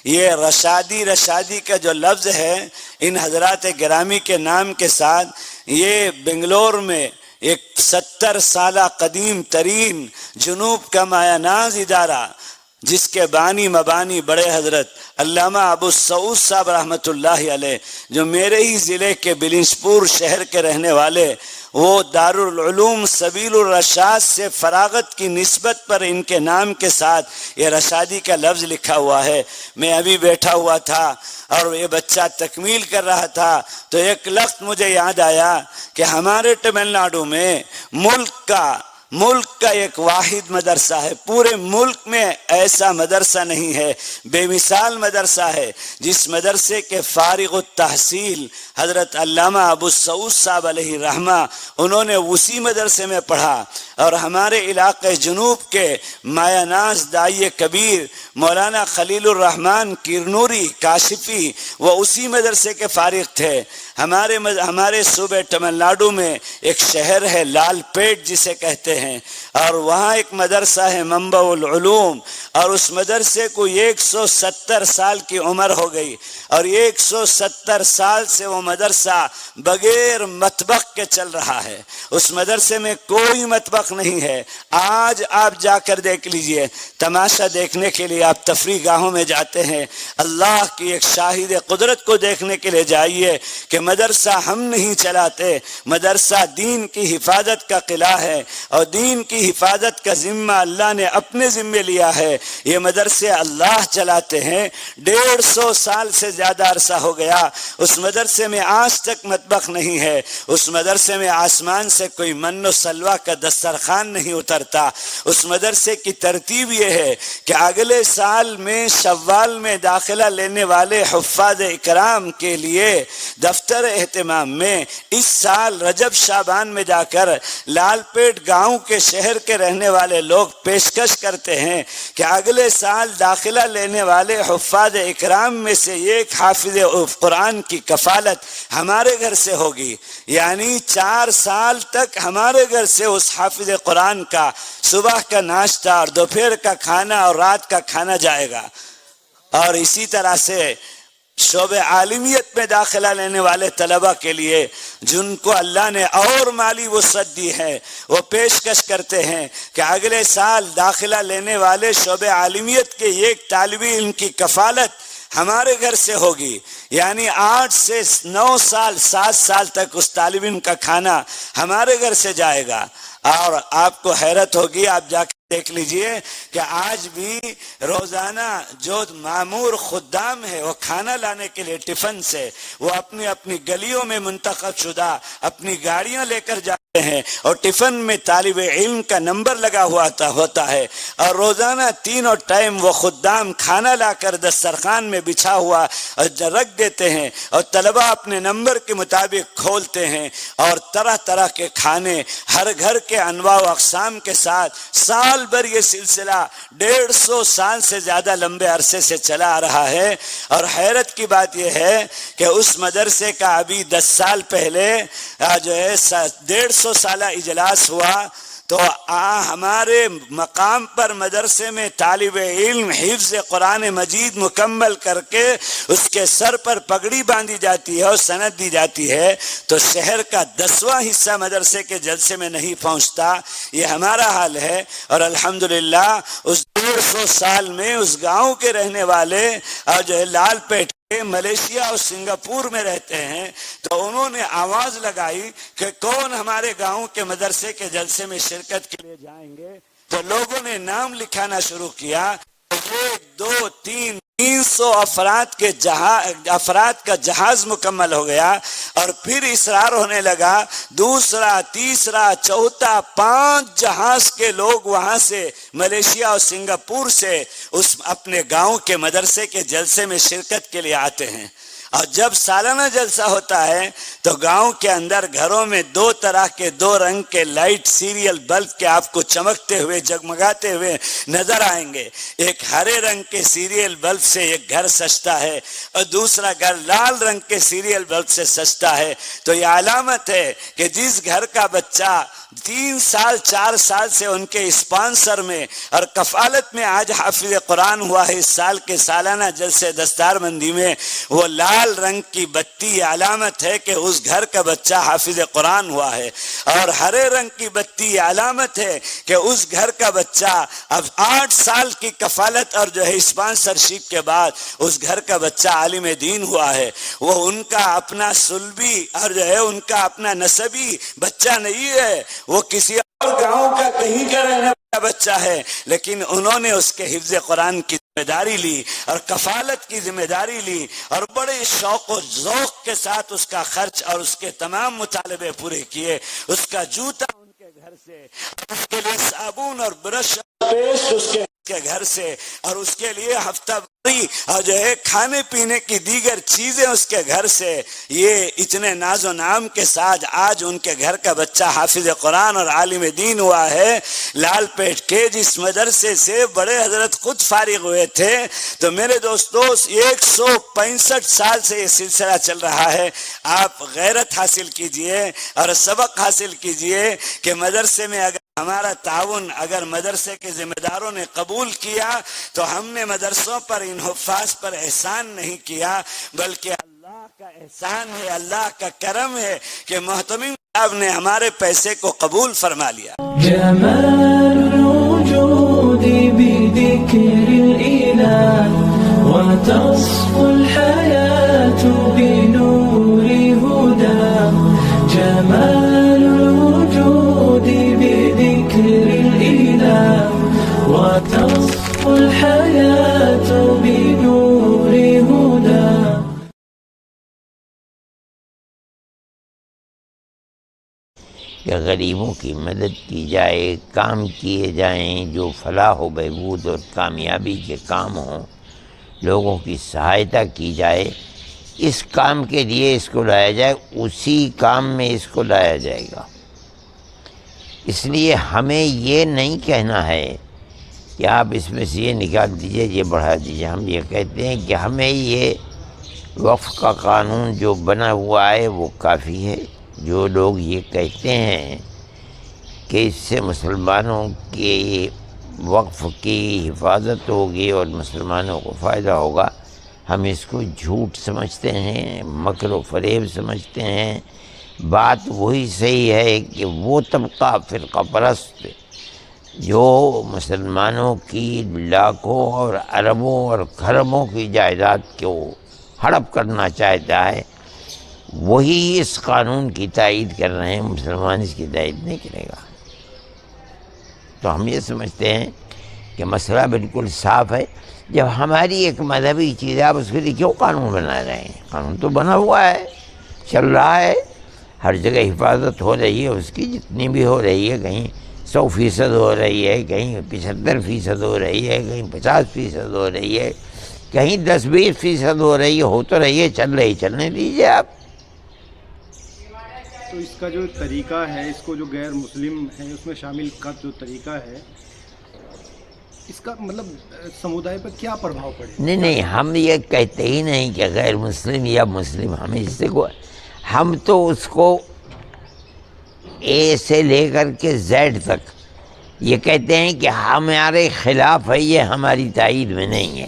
یہ رشادی کا جو لفظ ہے ان حضرات گرامی کے نام کے ساتھ، یہ بنگلور میں ایک 70 سالہ قدیم ترین جنوب کا مایہ ناز ادارہ، جس کے بانی مبانی بڑے حضرت علامہ ابو سعود صاحب رحمۃ اللہ علیہ، جو میرے ہی ضلع کے بلنچ پور شہر کے رہنے والے، وہ دارالعلوم سبیل الرشاد سے فراغت کی نسبت پر ان کے نام کے ساتھ یہ رشادی کا لفظ لکھا ہوا ہے۔ میں ابھی بیٹھا ہوا تھا اور یہ بچہ تکمیل کر رہا تھا تو ایک لفظ مجھے یاد آیا کہ ہمارے تمل ناڈو میں ملک کا ایک واحد مدرسہ ہے، پورے ملک میں ایسا مدرسہ نہیں ہے، بے مثال مدرسہ ہے، جس مدرسے کے فارغ التحصیل حضرت علامہ ابو سعود صاحب علیہ رحمہ، انہوں نے اسی مدرسے میں پڑھا، اور ہمارے علاقے جنوب کے مایہ ناز داعی کبیر مولانا خلیل الرحمن کرنوری کاشفی، وہ اسی مدرسے کے فارغ تھے۔ ہمارے صوبے تمل ناڈو میں ایک شہر ہے لال پیٹ جسے کہتے ہیں، اور وہاں ایک مدرسہ ہے منبع العلوم، اور اس مدرسے کو 170 سال کی عمر ہو گئی، اور 170 سال سے وہ مدرسہ بغیر مطبخ کے چل رہا ہے۔ اس مدرسے میں کوئی مطبخ نہیں ہے۔ آج آپ جا کر دیکھ لیجئے، تماشا دیکھنے کے لیے آپ تفریح گاہوں میں جاتے ہیں، اللہ کی ایک شاہد قدرت کو دیکھنے کے لیے جائیے کہ مدرسہ ہم نہیں چلاتے، مدرسہ دین کی حفاظت کا قلعہ ہے، اور دین کی حفاظت کا ذمہ اللہ نے اپنے ذمے لیا ہے۔ یہ مدرسے اللہ چلاتے ہیں۔ 150 سال سے زیادہ عرصہ ہو گیا، اس مدرسے میں آج تک مطبخ نہیں ہے، اس مدرسے میں آسمان سے کوئی من و سلوہ کا دسترخوان نہیں اترتا۔ اس مدرسے کی ترتیب یہ ہے کہ اگلے سال میں شوال میں داخلہ لینے والے حفاظ اکرام کے لیے دفتر اہتمام میں اس سال رجب شعبان میں جا کر لال پیٹ گاؤں کے شہر کے رہنے والے لوگ پیشکش کرتے ہیں کہ اگلے سال داخلہ لینے والے حفاظ اکرام میں سے ایک حافظ قرآن کی کفالت ہمارے گھر سے ہوگی، یعنی 4 سال تک ہمارے گھر سے اس حافظ قرآن کا صبح کا ناشتہ اور دوپہر کا کھانا اور رات کا کھانا جائے گا۔ اور اسی طرح سے شعبہ عالمیت میں داخلہ لینے والے طلبہ کے لیے جن کو اللہ نے اور مالی وسعت دی ہے، وہ پیشکش کرتے ہیں کہ اگلے سال داخلہ لینے والے شعبہ عالمیت کے ایک طالب علم کی کفالت ہمارے گھر سے ہوگی، یعنی 8 سے 9 سال 7 سال تک اس طالب علم کا کھانا ہمارے گھر سے جائے گا۔ اور آپ کو حیرت ہوگی، آپ جا کے دیکھ لیجئے کہ آج بھی روزانہ جو معمور خدام ہے وہ کھانا لانے کے لیے ٹفن سے وہ اپنی گلیوں میں منتخب شدہ اپنی گاڑیاں لے کر جاتے ہیں، اور ٹفن میں طالب علم کا نمبر لگا ہوا ہوتا ہے، اور روزانہ 3 ٹائم وہ خدام کھانا لا کر دسترخوان میں بچھا ہوا رکھ دیتے ہیں، اور طلبہ اپنے نمبر کے مطابق کھولتے ہیں، اور طرح طرح کے کھانے ہر گھر کے انواع و اقسام کے ساتھ سال بھر یہ سلسلہ 150 سال سے زیادہ لمبے عرصے سے چلا آ رہا ہے۔ اور حیرت کی بات یہ ہے کہ اس مدرسے کا ابھی 10 سال پہلے جو ہے 150 سالہ اجلاس ہوا، تو ہمارے مقام پر مدرسے میں طالب علم حفظ قرآن مجید مکمل کر کے اس کے سر پر پگڑی باندھی جاتی ہے اور سند دی جاتی ہے، تو شہر کا 10واں حصہ مدرسے کے جلسے میں نہیں پہنچتا۔ یہ ہمارا حال ہے، اور الحمدللہ اس 150 سال میں اس گاؤں کے رہنے والے اور جو ہے لال پیٹ ملیشیا اور سنگاپور میں رہتے ہیں، تو انہوں نے آواز لگائی کہ کون ہمارے گاؤں کے مدرسے کے جلسے میں شرکت کے لیے جائیں گے، تو لوگوں نے نام لکھانا شروع کیا۔ 300 افراد کا جہاز مکمل ہو گیا، اور پھر اصرار ہونے لگا دوسرا، تیسرا، چوتھا، 5 جہاز کے لوگ وہاں سے ملیشیا اور سنگاپور سے اس اپنے گاؤں کے مدرسے کے جلسے میں شرکت کے لیے آتے ہیں۔ اور جب سالانہ جلسہ ہوتا ہے تو گاؤں کے اندر گھروں میں 2 طرح کے 2 رنگ کے لائٹ سیریل بلب کے آپ کو چمکتے ہوئے جگمگاتے ہوئے نظر آئیں گے۔ ایک ہرے رنگ کے سیریل بلب سے ایک گھر سجتا ہے، اور دوسرا گھر لال رنگ کے سیریل بلب سے سجتا ہے، تو یہ علامت ہے کہ جس گھر کا بچہ 3 سال 4 سال سے ان کے اسپانسر میں اور کفالت میں آج حافظ قرآن ہوا ہے۔ اس سال کے سالانہ جلسے دستار بندی میں وہ لال رنگ کی بتی علامت ہے کہ اس گھر کا بچہ حافظ قرآن ہوا ہے، اور ہرے رنگ کی بتی علامت ہے کہ اس گھر کا بچہ اب 8 سال کی کفالت اور جو ہے اسپانسرشپ کے بعد اس گھر کا بچہ عالم دین ہوا ہے۔ وہ ان کا اپنا سلبی اور جو ہے ان کا اپنا نسبی بچہ نہیں ہے، وہ کسی اور گاؤں کا کہیں کا رہنے والا بچہ ہے، لیکن انہوں نے اس کے حفظ قرآن کی ذمہ داری لی اور کفالت کی ذمہ داری لی، اور بڑے شوق و ذوق کے ساتھ اس کا خرچ اور اس کے تمام مطالبے پورے کیے۔ اس کا جوتا ان کے گھر سے، اس کے لیے صابن اور برش پیسٹ اس کے گھر سے، اور اس کے لیے ہفتہ باری اور جو ہے کھانے پینے کی دیگر چیزیں اس کے گھر سے۔ یہ اتنے ناز و نام کے ساتھ آج ان کے گھر کا بچہ حافظ قرآن اور عالم دین ہوا ہے۔ لال پیٹ کے جس مدرسے سے بڑے حضرت خود فارغ ہوئے تھے، تو میرے دوستو 165 سال سے یہ سلسلہ چل رہا ہے۔ آپ غیرت حاصل کیجئے اور سبق حاصل کیجئے کہ مدرسے میں اگر ہمارا تعاون اگر مدرسے کے ذمہ داروں نے قبول کیا تو ہم نے مدرسوں پر ان حفاظ پر احسان نہیں کیا، بلکہ اللہ کا احسان ہے، اللہ کا کرم ہے کہ محتمم صاحب نے ہمارے پیسے کو قبول فرما لیا۔ جمال الوجود بذكر الإله وتصفو الحياة بنور هداه، جمال الوجود بذكر الإله وتصفو الحياة بنور هداه۔ کہ غریبوں کی مدد کی جائے، کام کیے جائیں جو فلاح و بہبود اور کامیابی کے کام ہوں، لوگوں کی سہایتا کی جائے، اس کام کے لیے اس کو لایا جائے، اسی کام میں اس کو لایا جائے گا۔ اس لیے ہمیں یہ نہیں کہنا ہے کہ آپ اس میں سے یہ نکال دیجئے، یہ بڑھا دیجئے۔ ہم یہ کہتے ہیں کہ ہمیں یہ وقف کا قانون جو بنا ہوا ہے وہ کافی ہے۔ جو لوگ یہ کہتے ہیں کہ اس سے مسلمانوں کے وقف کی حفاظت ہوگی اور مسلمانوں کو فائدہ ہوگا، ہم اس کو جھوٹ سمجھتے ہیں، مکر و فریب سمجھتے ہیں۔ بات وہی صحیح ہے کہ وہ طبقہ فرقہ پرست جو مسلمانوں کی لاکھوں اور اربوں اور کھربوں کی جائیداد کو ہڑپ کرنا چاہتا ہے، وہی اس قانون کی تائید کر رہے ہیں، مسلمان اس کی تائید نہیں کرے گا۔ تو ہم یہ سمجھتے ہیں کہ مسئلہ بالکل صاف ہے۔ جب ہماری ایک مذہبی چیز ہے، آپ اس کے لیے کیوں قانون بنا رہے ہیں؟ قانون تو بنا ہوا ہے، چل رہا ہے، ہر جگہ حفاظت ہو رہی ہے اس کی، جتنی بھی ہو رہی ہے، کہیں 100% ہو رہی ہے، کہیں 75% ہو رہی ہے، کہیں 50% ہو رہی ہے، کہیں 10-20% ہو رہی ہے، ہو تو رہی ہے، چل رہی، چلنے دیجیے آپ۔ تو اس کا جو طریقہ ہے، اس کو جو غیر مسلم ہے اس میں شامل کا جو طریقہ ہے، اس کا مطلب سمودائے پر کیا پربھاؤ پڑے؟ نہیں، ہم یہ کہتے ہی نہیں کہ غیر مسلم یا مسلم، ہم تو اس کو اے سے لے کر کے زیڈ تک یہ کہتے ہیں کہ ہمارے خلاف ہے، یہ ہماری تائید میں نہیں ہے۔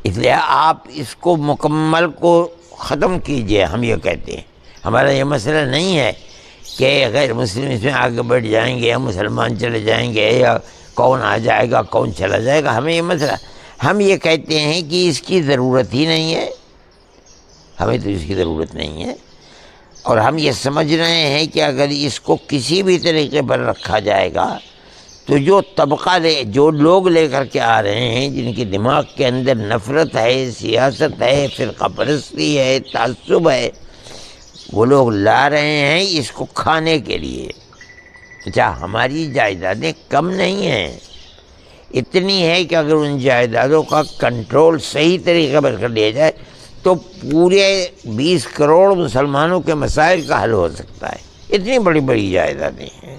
اس لیے آپ اس کو مکمل کو ختم کیجئے، ہم یہ کہتے ہیں۔ ہمارا یہ مسئلہ نہیں ہے کہ غیر مسلم اس میں آگے بڑھ جائیں گے یا مسلمان چلے جائیں گے یا کون آ جائے گا کون چلا جائے گا، ہمیں یہ مسئلہ، ہم یہ کہتے ہیں کہ اس کی ضرورت ہی نہیں ہے، ہمیں تو اس کی ضرورت نہیں ہے، اور ہم یہ سمجھ رہے ہیں کہ اگر اس کو کسی بھی طریقے پر رکھا جائے گا تو جو طبقہ جو لوگ لے کر کے آ رہے ہیں، جن کے دماغ کے اندر نفرت ہے، سیاست ہے، فرقہ پرستی ہے، تعصب ہے، وہ لوگ لا رہے ہیں اس کو کھانے کے لیے۔ اچھا، ہماری جائیدادیں کم نہیں ہیں، اتنی ہے کہ اگر ان جائیدادوں کا کنٹرول صحیح طریقے پر کر لیا جائے تو پورے 20 کروڑ مسلمانوں کے مسائل کا حل ہو سکتا ہے۔ اتنی بڑی بڑی جائیدادیں ہیں،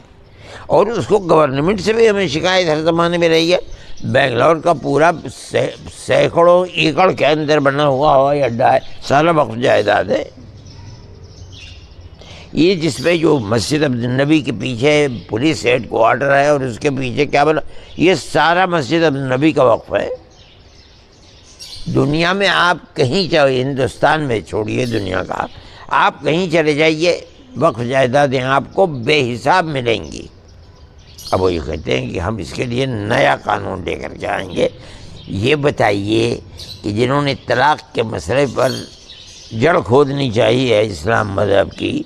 اور اس کو گورنمنٹ سے بھی ہمیں شکایت ہر زمانے میں رہی ہے۔ بنگلور کا پورا سینکڑوں ایکڑ کے اندر بنا ہوا ہوائی اڈہ ہے، سارا وقف جائیداد ہے۔ یہ جس پہ جو مسجد عبد النبی کے پیچھے پولیس ہیڈ کوارٹر ہے اور اس کے پیچھے کیا بنا، یہ سارا مسجد عبد النبی کا وقف ہے۔ دنیا میں آپ کہیں چاہے، ہندوستان میں چھوڑیے دنیا کا، آپ کہیں چلے جائیے وقف جائیدادیں آپ کو بے حساب ملیں گی۔ اب وہ یہ کہتے ہیں کہ ہم اس کے لیے نیا قانون لے کر کے آئیں گے۔ یہ بتائیے کہ جنہوں نے طلاق کے مسئلے پر جڑ کھودنی چاہیے اسلام مذہب کی،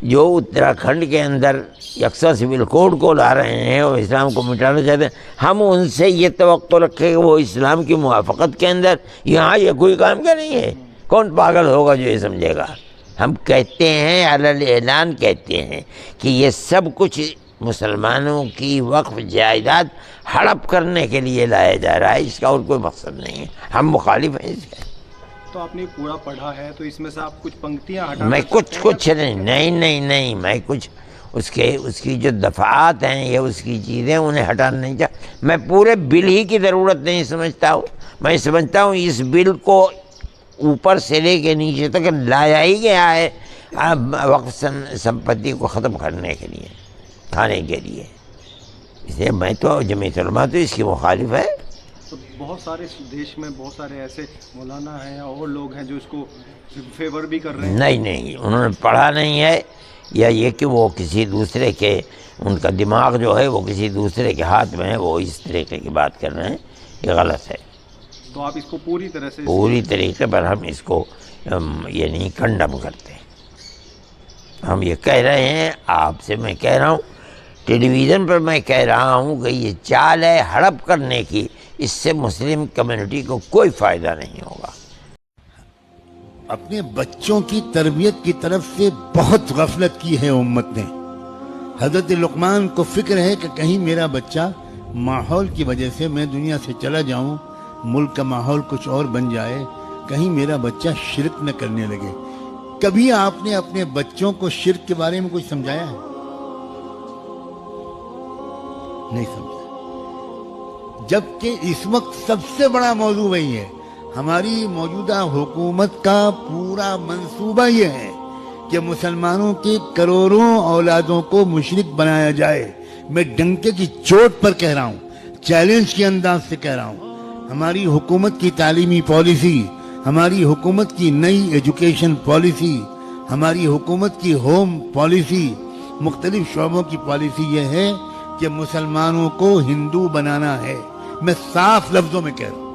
جو اتراکھنڈ کے اندر یکساں سول کوڈ کو لا رہے ہیں اور اسلام کو مٹانا چاہتے ہیں، ہم ان سے یہ توقع رکھیں کہ وہ اسلام کی موافقت کے اندر یہاں یہ کوئی کام کیا نہیں ہے؟ کون پاگل ہوگا جو یہ سمجھے گا؟ ہم کہتے ہیں، علی اعلان کہتے ہیں کہ یہ سب کچھ مسلمانوں کی وقف جائیداد ہڑپ کرنے کے لیے لایا جا رہا ہے، اس کا اور کوئی مقصد نہیں ہے۔ ہم مخالف ہیں اس کے۔ تو آپ نے پورا پڑھا ہے، تو اس میں سے آپ کچھ پنکتیاں ہٹانا میں چاہتے ہیں؟ نہیں میں کچھ اس کی جو دفعات ہیں یا اس کی چیزیں انہیں ہٹانا نہیں چاہتا۔ میں پورے بل ہی کی ضرورت نہیں سمجھتا ہوں، میں سمجھتا ہوں اس بل کو اوپر سے لے کے نیچے تک لایا ہی گیا ہے وقف سمپتی کو ختم کرنے کے لیے، کھانے کے لیے۔ اس لیے میں تو جمعیت علماء تو اس کی مخالف ہے۔ تو بہت سارے دیش میں بہت سارے ایسے مولانا ہیں اور لوگ ہیں جو اس کو فیور بھی کر رہے ہیں۔ نہیں انہوں نے پڑھا نہیں ہے، یا یہ کہ وہ کسی دوسرے کے، ان کا دماغ جو ہے وہ کسی دوسرے کے ہاتھ میں ہے، وہ اس طریقے کی بات کر رہے ہیں، یہ غلط ہے۔ تو آپ اس کو پوری طرح سے پوری طریقے پر ہم اس کو یعنی کنڈم کرتے ہیں۔ ہم یہ کہہ رہے ہیں، آپ سے میں کہہ رہا ہوں، ٹیلی ویژن پر میں کہہ رہا ہوں کہ یہ چال ہے ہڑپ کرنے کی، اس سے مسلم کمیونٹی کو کوئی فائدہ نہیں ہوگا۔ اپنے بچوں کی تربیت کی طرف سے بہت غفلت کی ہے امت نے۔ حضرت لقمان کو فکر ہے کہ کہیں میرا بچہ ماحول کی وجہ سے میں دنیا سے چلا جاؤں، ملک کا ماحول کچھ اور بن جائے، کہیں میرا بچہ شرک نہ کرنے لگے۔ کبھی آپ نے اپنے بچوں کو شرک کے بارے میں کچھ سمجھایا ہے؟ نہیں سمجھا۔ جبکہ اس وقت سب سے بڑا موضوع وہی ہے۔ ہماری موجودہ حکومت کا پورا منصوبہ یہ ہے کہ مسلمانوں کے کروڑوں اولادوں کو مشرک بنایا جائے۔ میں ڈنکے کی چوٹ پر کہہ رہا ہوں، چیلنج کے انداز سے کہہ رہا ہوں، ہماری حکومت کی تعلیمی پالیسی، ہماری حکومت کی نئی ایجوکیشن پالیسی، ہماری حکومت کی ہوم پالیسی، مختلف شعبوں کی پالیسی یہ ہے کہ مسلمانوں کو ہندو بنانا ہے۔ میں صاف لفظوں میں کہہ رہا ہوں۔